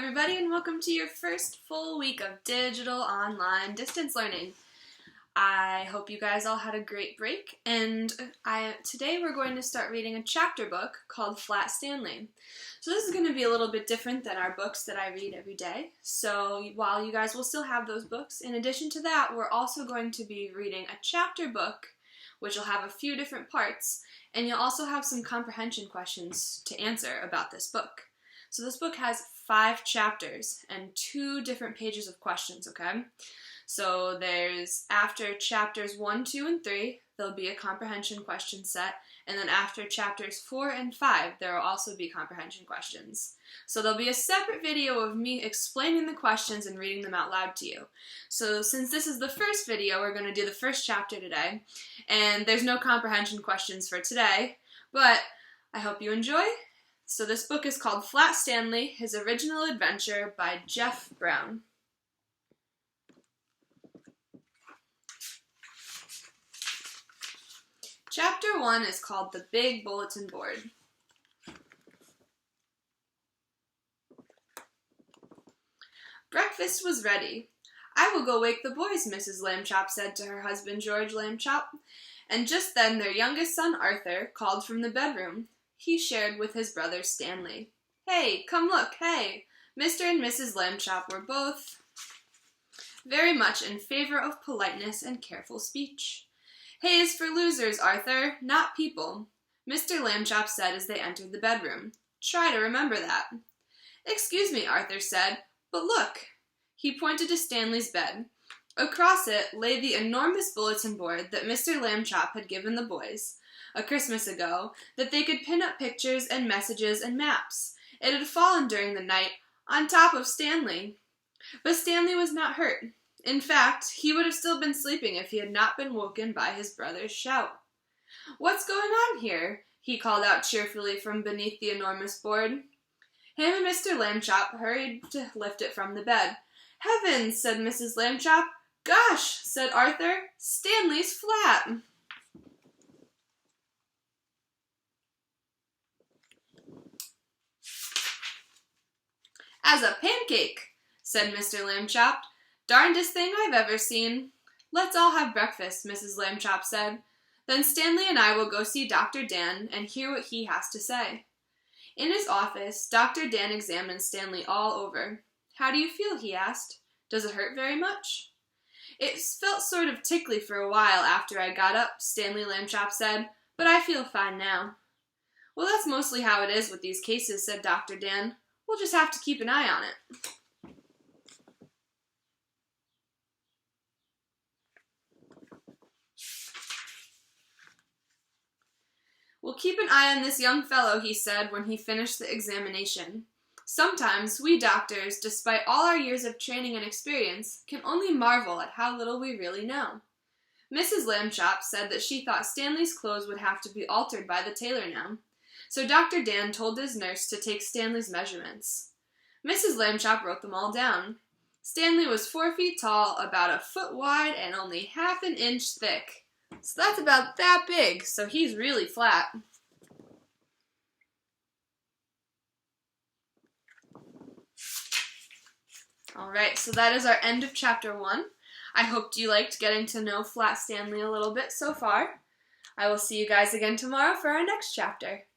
everybody, and welcome to your first full week of digital online distance learning. I hope you guys all had a great break, and today we're going to start reading a chapter book called Flat Stanley. So this is going to be a little bit different than our books that I read every day. So while you guys will still have those books, in addition to that, we're also going to be reading a chapter book, which will have a few different parts, and you'll also have some comprehension questions to answer about this book. So this book has 5 chapters and 2 different pages of questions, okay? So there's, after chapters 1, 2, and 3, there'll be a comprehension question set, and then after chapters 4 and 5, there will also be comprehension questions. So there'll be a separate video of me explaining the questions and reading them out loud to you. So since this is the first video, we're going to do the first chapter today, and there's no comprehension questions for today, but I hope you enjoy. So this book is called Flat Stanley, His Original Adventure by Jeff Brown. Chapter 1 is called The Big Bulletin Board. Breakfast was ready. "I will go wake the boys," Mrs. Lambchop said to her husband George Lambchop, and just then their youngest son Arthur called from the bedroom. He shared with his brother Stanley. "Hey, come look, hey!" Mr. and Mrs. Lambchop were both very much in favor of politeness and careful speech. "Hay is for losers, Arthur, not people," Mr. Lambchop said as they entered the bedroom. "Try to remember that." "Excuse me," Arthur said, "but look." He pointed to Stanley's bed. Across it lay the enormous bulletin board that Mr. Lambchop had given the boys a Christmas ago, that they could pin up pictures and messages and maps. It had fallen during the night on top of Stanley. But Stanley was not hurt. In fact, he would have still been sleeping if he had not been woken by his brother's shout. "What's going on here?" he called out cheerfully from beneath the enormous board. Him and Mr. Lambchop hurried to lift it from the bed. "Heavens!" said Mrs. Lambchop. "Gosh!" said Arthur. "Stanley's flat!" "As a pancake," said Mr. Lambchop. "Darndest thing I've ever seen." "Let's all have breakfast," Mrs. Lambchop said. "Then Stanley and I will go see Dr. Dan and hear what he has to say." In his office, Dr. Dan examined Stanley all over. "How do you feel?" he asked. "Does it hurt very much?" "It felt sort of tickly for a while after I got up," Stanley Lambchop said, "but I feel fine now." "Well, that's mostly how it is with these cases," said Dr. Dan. "We'll just have to keep an eye on it." "We'll keep an eye on this young fellow," he said when he finished the examination. "Sometimes we doctors, despite all our years of training and experience, can only marvel at how little we really know." Mrs. Lambchop said that she thought Stanley's clothes would have to be altered by the tailor now. So Dr. Dan told his nurse to take Stanley's measurements. Mrs. Lambchop wrote them all down. Stanley was 4 feet tall, about a foot wide, and only half an inch thick. So that's about that big, so he's really flat. Alright, so that is our end of chapter 1. I hope you liked getting to know Flat Stanley a little bit so far. I will see you guys again tomorrow for our next chapter.